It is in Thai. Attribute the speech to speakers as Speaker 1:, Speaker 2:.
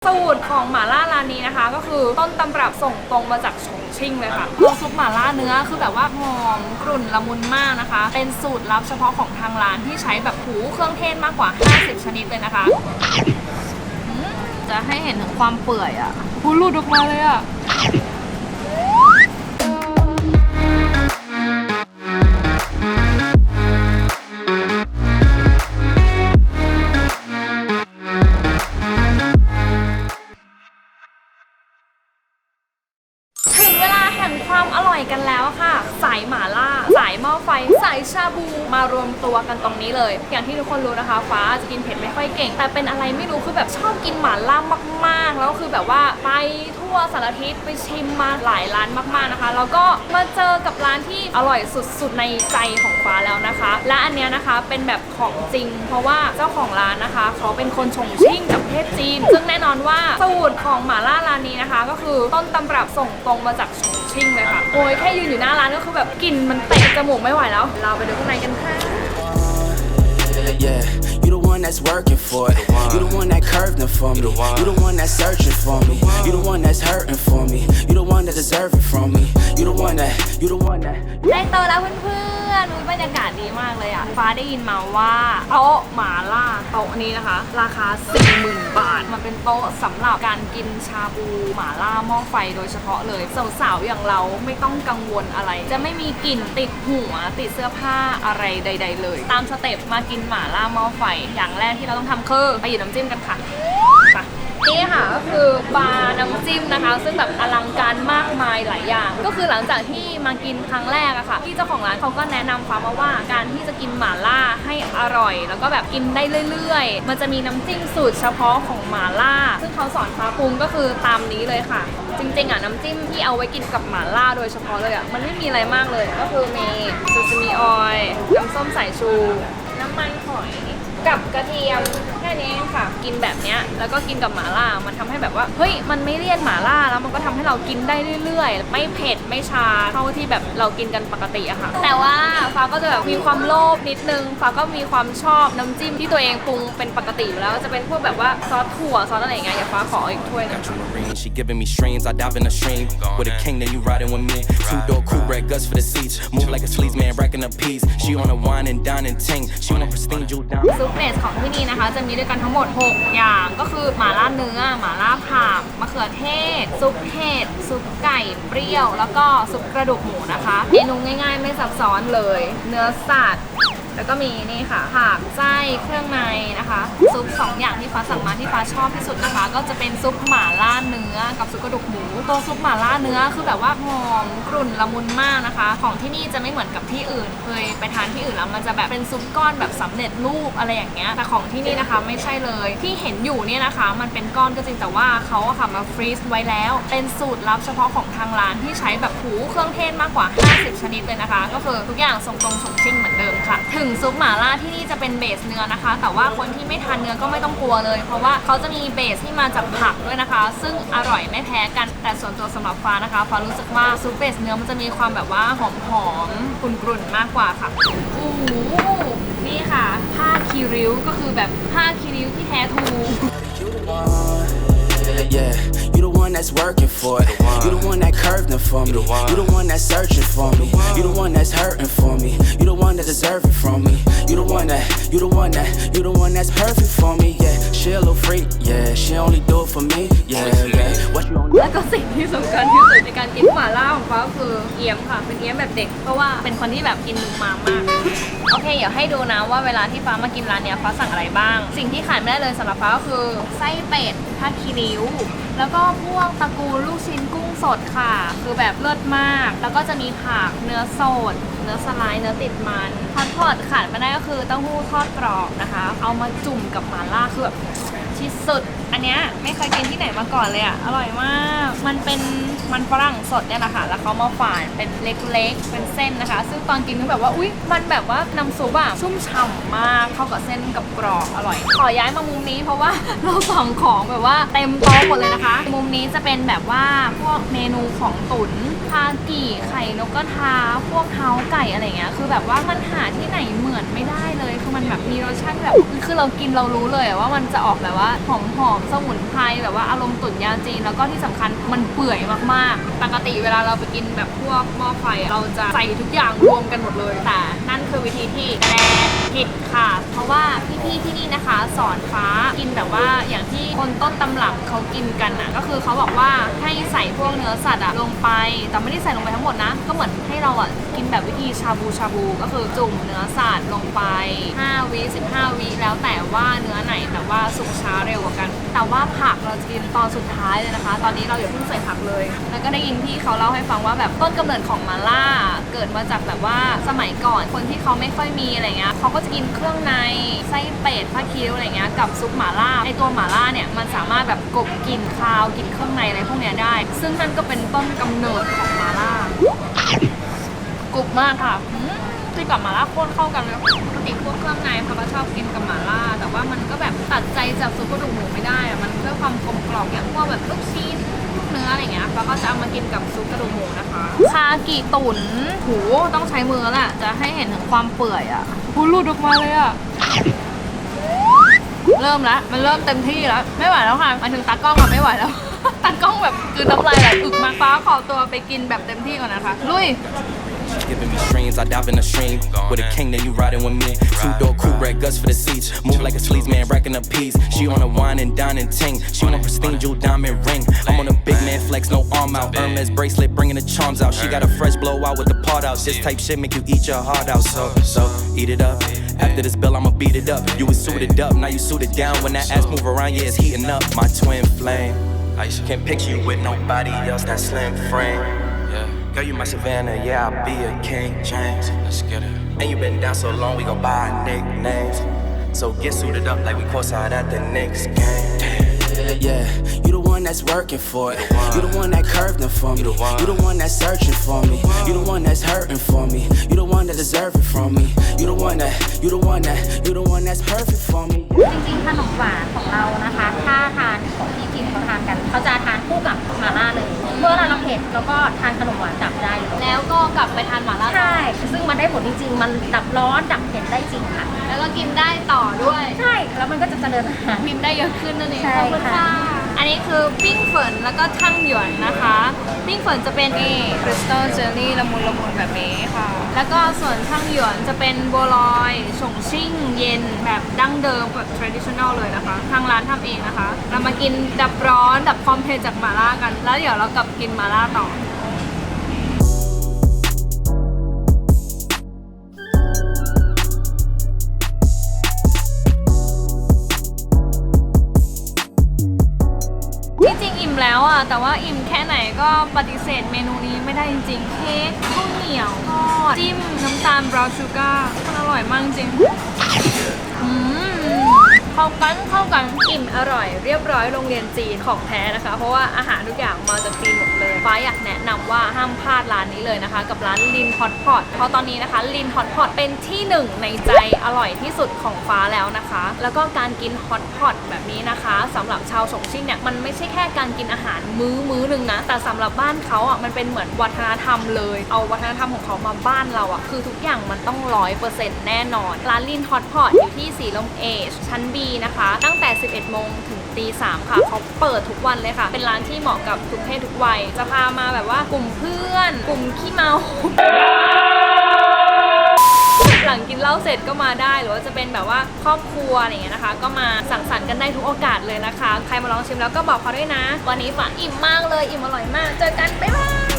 Speaker 1: สูตรของหม่าล่าร้านนี้นะคะก็คือต้นตำรับส่งตรงมาจากฉงชิ่งเลยค่ะตัวซุปหม่าล่าเนื้อคือแบบว่าหอมกรุ่นละมุนมากนะคะเป็นสูตรลับเฉพาะของทางร้านที่ใช้แบบหูเครื่องเทศมากกว่า50ชนิดเลยนะคะจะให้เห็นถึงความเปื่อยอ่ะหูหลุดออกมาเลยอ่ะความอร่อยกันแล้วค่ะสายหม่าล่าสายหม้อไฟสายชาบูมารวมตัวกันตรงนี้เลยอย่างที่ทุกคนรู้นะคะฟ้าจะกินเผ็ดไม่ค่อยเก่งแต่เป็นอะไรไม่รู้คือแบบชอบกินหม่าล่ามากๆแล้วคือแบบว่าไปทั่วสารทิศไปชิมมาหลายร้านมากๆนะคะแล้วก็มาเจอกับร้านที่อร่อยสุดๆในใจของฟ้าแล้วนะคะและอันเนี้ยนะคะเป็นแบบของจริงเพราะว่าเจ้าของร้านนะคะเขาเป็นคนฉงชิ่งจากประเทศจีนซึ่งแน่นอนว่าสูตรของหม่าล่าร้านนี้นะคะก็คือต้นตำรับส่งตรงมาจากฉงชิ่งเลยค่ะโอ้ยแค่ยืนอยู่หน้าร้านก็คือแบบกลิ่นมันเตะจมูกไม่ไหวแล้วเราไปดูข้างในกันค่ะ
Speaker 2: Yeah, you the one that's working for it. You the one that curved them for me. You the one that's searching for me. You the one that's hurting for me. You the one that deserve it from me. You the one that.
Speaker 1: ได้โตแล้วเพื่อนๆบรรยากาศดีมากเลยอ่ะฟ้าได้ยินมาว่าโต๊ะหม่าล่าโต๊ะนี้นะคะราคา 40,000 บาทมันเป็นโต๊ะสำหรับการกินชาบูหม่าล่าหม้อไฟโดยเฉพาะเลยสาวๆอย่างเราไม่ต้องกังวลอะไรจะไม่มีกลิ่นติดหัวติดเสื้อผ้าอะไรใดๆเลยตามสเต็ปมากินหม่าล่าหม้อไฟอย่างแรกที่เราต้องทำคือไปหยิบน้ำจิ้มกันค่ะนี่ค่ะก็คือบาร์น้ำจิ้มนะคะซึ่งแบบอลังการมากมายหลายอย่างก็คือหลังจากที่มากินครั้งแรกอะค่ะที่เจ้าของร้านเขาก็แนะนำฟ้ามาว่าการที่จะกินหม่าล่าให้อร่อยแล้วก็แบบกินได้เรื่อยๆมันจะมีน้ำจิ้มสูตรเฉพาะของหม่าล่าซึ่งเขาสอนฟ้าปรุงก็คือตามนี้เลยค่ะจริงๆอะน้ำจิ้มที่เอาไว้กินกับหม่าล่าโดยเฉพาะเลยอะมันไม่มีอะไรมากเลยก็คือมีซูซิมิออยล์น้ำส้มสายชูน้ำมันหอยกับกระเทียมแค่นี้ค่ะกินแบบเนี้ยแล้วก็กินกับหม่าล่ามันทำให้แบบว่าเฮ้ยมันไม่เลี่ยนหม่าล่าแล้วมันก็ทำให้เรากินได้เรื่อยๆไม่เผ็ดไม่ชาเท่าที่แบบเรากินกันปกติอะค่ะแต่ว่าฟ้าก็จะแบบมีความโลภนิดนึงฟ้าก็มีความชอบน้ำจิ้มที่ตัวเองปรุงเป็นปกติอยู่แล้วจะเป็นพวกแบบว่าซอสถั่วซอสอะไรอย่างเงี้ยอย่าฟ้าขออีกถ้วยนึง
Speaker 2: She giving me streams, I dive in the stream. With a king, then you riding with me. Two-door coupe, red guts for the seats. Move like a sleaze man, racking up peas. She on a wine and dining ting. She on a pristine jewel down.
Speaker 1: ซุปเบสของที่นี่นะคะจะมีด้วยกันทั้งหมด6อย่างก็คือหม่าล่าเนื้อหม่าล่าผักมะเขือเทศซุปเห็ดซุปไก่เปรี้ยวแล้วก็ซุปกระดูกหมูนะคะเมนูง่ายๆไม่ซับซ้อนเลยเนื้อสัตว์แล้วก็มีนี่ค่ะผักไส้เครื่องในนะคะซุป2อย่างที่ฟ้าสั่งมาที่ฟ้าชอบที่สุดนะคะก็จะเป็นซุปหม่าล่าเนื้อกับซุปกระดูกหมูตัวซุปหม่าล่าเนื้อคือแบบว่าหอมกรุ่นละมุนมากนะคะของที่นี่จะไม่เหมือนกับที่อื่นเคยไปทานที่อื่นแล้วมันจะแบบเป็นซุปก้อนแบบสำเร็จรูปอะไรอย่างเงี้ยแต่ของที่นี่นะคะไม่ใช่เลยที่เห็นอยู่เนี่ยนะคะมันเป็นก้อนก็จริงแต่ว่าเขาอะค่ะมาฟรีซไว้แล้วเป็นสูตรลับเฉพาะของทางร้านที่ใช้แบบหูเครื่องเทศมากกว่า50ชนิดเลยนะคะก็คือทุกอย่างส่งตรงส่งชิ่งเหมือนเดิมค่ะถึงซุปหม่าล่าที่นี่จะเป็นเบสเนื้อนะคะแต่ว่าคนที่ไม่ทานเนื้อก็ไม่ต้องกลัวเลยเพราะว่าเขาจะมีเบสที่มาจากผักด้วยนะคะซึ่งอร่อยไม่แพ้กันแต่ส่วนตัวสำหรับฟ้านะคะฟ้ารู้สึกว่าซุปเบสเนื้อมันจะมีความแบบว่าหอมๆกรุ่นๆมากกว่าค่ะโอ้โหนี่ค่ะผ้าคีริ้วก็คือแบบผ้าคีริ้วที่แท้ทู
Speaker 2: Yeah, you the one that's working for it. You the one that curved them for me. You the one that's searching for me. You the one that's hurting for me. You the one that deserve it from me. You the one that's perfect for me. Yeah, she a little freak. Yeah, she only do it for me. Yeah, what you on?
Speaker 1: แล้วก็สิ่งที่สำคัญที่สุดในการกินหม่าล่าของฟ้าคือเอี้ยมค่ะเป็นเอี้ยมแบบเด็กเพราะว่าเป็นคนที่แบบกินนูมามากโอเคเดี๋ยวให้ดูนะว่าเวลาที่ฟ้ามากินร้านเนี้ยฟ้าสั่งอะไรบ้างสิ่งที่ขาดไม่ได้เลยสำหรับฟ้าก็คือไส้เป็ดผ้าคีริ้วแล้วก็พวกตระกูลลูกชิ้นกุ้งสดค่ะคือแบบเลิศมากแล้วก็จะมีผักเนื้อสดเนื้อสไลด์เนื้อติดมันฮอตพอตขาดไม่ได้ก็คือเต้าหู้ทอดกรอบนะคะเอามาจุ่มกับหม่าล่าคือแบบที่สุดอันเนี้ยไม่เคยกินที่ไหนมาก่อนเลยอ่ะอร่อยมากมันเป็นมันฝรั่งสดเนี่ยแหละค่ะแล้วเขามาฝานเป็นเล็กๆเป็นเส้นนะคะซึ่งตอนกินก็แบบว่าอุ๊ยมันแบบว่าน้ำซุปอะชุ่มฉ่ำมากเข้ากับเส้นกับกรอบอร่อยขอย้ายมามุมนี้เพราะว่าเราสั่งของแบบว่าเต็มโต๊ะหมดเลยนะคะมุมนี้จะเป็นแบบว่าพวกเมนูของตุ๋นคากิไข่นกกระทาพวกเท้าไก่อะไรเงี้ยคือแบบว่ามันหาที่ไหนเหมือนไม่ได้เลยคือมันแบบมีรสชาติแบบคือเรากินเรารู้เลยว่ามันจะออกแบบว่าหอม มสมุนไพรแบบว่าอารมณ์ตุ๋นยาจีนแล้วก็ที่สำคัญมันเปื่อยมากๆปกติเวลาเราไปกินแบบพวกหม้อไฟเราจะใส่ทุกอย่างรวมกันหมดเลยแต่นั่นคือวิธีที่แกผิดค่ะเพราะว่าพี่ๆที่นี่นะคะสอนฟ้ากินแบบว่าอย่างที่คนต้นตำรับเขากินกันอ่ะก็คือเขาบอกว่าให้ใส่พวกเนื้อสัตว์ลงไปแต่ไม่ได้ใส่ลงไปทั้งหมดนะก็เหมือนให้เรากินแบบวิธีชาบูก็คือจุ่มเนื้อสัตว์ลงไป5 วิ15 วิแล้วแต่ว่าเนื้อไหนแบบว่าสุกช้าเร็วกว่ากันแต่ว่าผักเราจะกินตอนสุดท้ายเลยนะคะตอนนี้เราอย่าเพิ่งใส่ผักเลยแล้วก็ได้ยินพี่เขาเล่าให้ฟังว่าแบบต้นกำเนิดของมาล่าเกิดมาจากแบบว่าสมัยก่อนคนที่เขาไม่ค่อยมีอะไรเงี้ยเขาก็จะกินเครื่องในไส้เป็ดผ้าคิ้วอะไรเงี้ยกับซุปหม่าล่าไอตัวหม่าล่าเนี่ยมันสามารถแบบกลบกลิ่นคาวกลิ่นเครื่องในอะไรพวกเนี้ยได้ซึ่งนั่นก็เป็นต้นกำเนิดของหม่าล่ากรุบมากค่ะที่กับหม่าล่าโคตรเข้ากันเลยปกติพวกเครื่องในเขาก็ชอบกินกับหม่าล่าแต่ว่ามันก็แบบตัดใจจากซุปกระดูกหมูไม่ได้มันเพื่อความกลมกล่อมอย่างพวกแบบลูกชิ้นเนื้ออะไรเงี้ยเขาก็จะเอามากินกับซุปกระดูกหมูนะคะคากิตุ๋นหูต้องใช้มือแหละจะให้เห็นถึงความเปื่อยอ่ะหูหลุดออกมาเลยอ่ะเริ่มแล้วมันเริ่มเต็มที่แล้วไม่ไหวแล้วค่ะหมายถึงตากล้องอะไม่ไหวแล้ว ตากล้องแบบคือน้ำลายไหลอึกมากฟ้าขอตัวไปกินแบบเต็มที่ก่อนนะคะลุย
Speaker 3: Giving me streams, I dive in the stream. With a king, then you riding with me. Two-door coupe, red guts for the seats. Move like a sleaze man, racking up peas. She on a wine and dine and ting. She want a pristine jewel diamond ring. I'm on a big man flex, no arm out. Hermes bracelet, bringing the charms out. She got a fresh blowout with the part out. This type shit make you eat your heart out. So eat it up. After this bill, I'ma beat it up. You was suited up, now you suited down. When that ass move around, yeah, it's heating up. My twin flame. I can't picture you with nobody else. That slim frame. Girl, you my Savannah, yeah, I'll be a King James. Let's get it. And you been down so long, we gon' buy nicknames. So get suited up like we courtside at the Knicks game.
Speaker 2: Yeah, you the one that's working for it. You the one that curved them for me. You the one that's searching for me. You the one that's hurting for me. You the one that deserve it from me. You the one that's perfect for me.
Speaker 4: จริงๆขนมหวานของเรานะคะถ้าทานของที่กินเขาทานกันเขาจะทานคู่กับหม่าล่าเลยเมื่อเราเผ็ดแล้วก็ทานขนมหวานดับได้เลย
Speaker 1: แล้วก็กลับไปทานหม่าล่าต่อ
Speaker 4: ใช่ซึ่งมันได้ผลจริงๆมันดับร้อนดับเผ็ดได้จริงค่ะ
Speaker 1: แล้วก็กินได้ต่อด้วย
Speaker 4: ใช่แล้วมันก็จะเจริญอาหาร
Speaker 1: พิมพ์ได้เยอะขึ้นนั่นเอง
Speaker 4: ใช่
Speaker 1: ขอบคุณ
Speaker 4: ค่ะ
Speaker 1: ค่ะอันนี้คือปิ้งเฟิร์นแล้วก็ทั่งหยวนนะคะปิ้งเฟิร์นจะเป็นนี่คริสตัลเจลลี่ละมุนแบบนี้ค่ะแล้วก็ส่วนทั่งหยวนจะเป็นบัวลอยฉงชิ่งเย็นแบบดั้งเดิมแบบ traditional เลยนะคะทางร้านทำเองนะคะเรามากินดับร้อนดับความเผ็ดจากหม่าล่ากันแล้วเดี๋ยวเรากลับกินหม่าล่าต่ออิ่มแล้วอ่ะแต่ว่าอิ่มแค่ไหนก็ปฏิเสธเมนูนี้ไม่ได้จริงๆเค้กข้าวเหนียวทอดจิ้มน้ำตาลบราวน์ชูการ์มันอร่อยมากจริงเข้ากันอิ่มอร่อยเรียบร้อยโรงเรียนจีนของแท้นะคะเพราะว่าอาหารทุกอย่างมาจากจีนหมดเลยฟ้าอยากแนะนำว่าห้ามพลาดร้านนี้เลยนะคะกับร้านลินฮอตพอตเพราะตอนนี้นะคะลินฮอตพอตเป็นที่หนึ่งในใจอร่อยที่สุดของฟ้าแล้วนะคะแล้วก็การกินฮอตพอตแบบนี้นะคะสำหรับชาวฉงชิ่งเนี่ยมันไม่ใช่แค่การกินอาหารมื้อนึงนะแต่สำหรับบ้านเขาอ่ะมันเป็นเหมือนวัฒนธรรมเลยเอาวัฒนธรรมของเขามาบ้านเราอ่ะคือทุกอย่างมันต้อง 100% แน่นอนร้านลินฮอตพอตอยู่ที่สีลมเอชชั้น B นะคะตั้งแต่ 11 โมงถึงตี 3ค่ะเขาเปิดทุกวันเลยค่ะเป็นร้านที่เหมาะกับทุกเพศทุกวัยจะพามาแบบว่ากลุ่มเพื่อนกลุ่มขี้เมา หลังกินเหล้าเสร็จก็มาได้หรือว่าจะเป็นแบบว่าครอบครัวอะไรอย่างเงี้ยนะคะก็มาสังสรรค์กันได้ทุกโอกาสเลยนะคะใครมาลองชิมแล้วก็บอกเขาด้วยนะวันนี้ฝาอิ่มมากเลยอิ่มอร่อยมากเจอกันบ๊ายบาย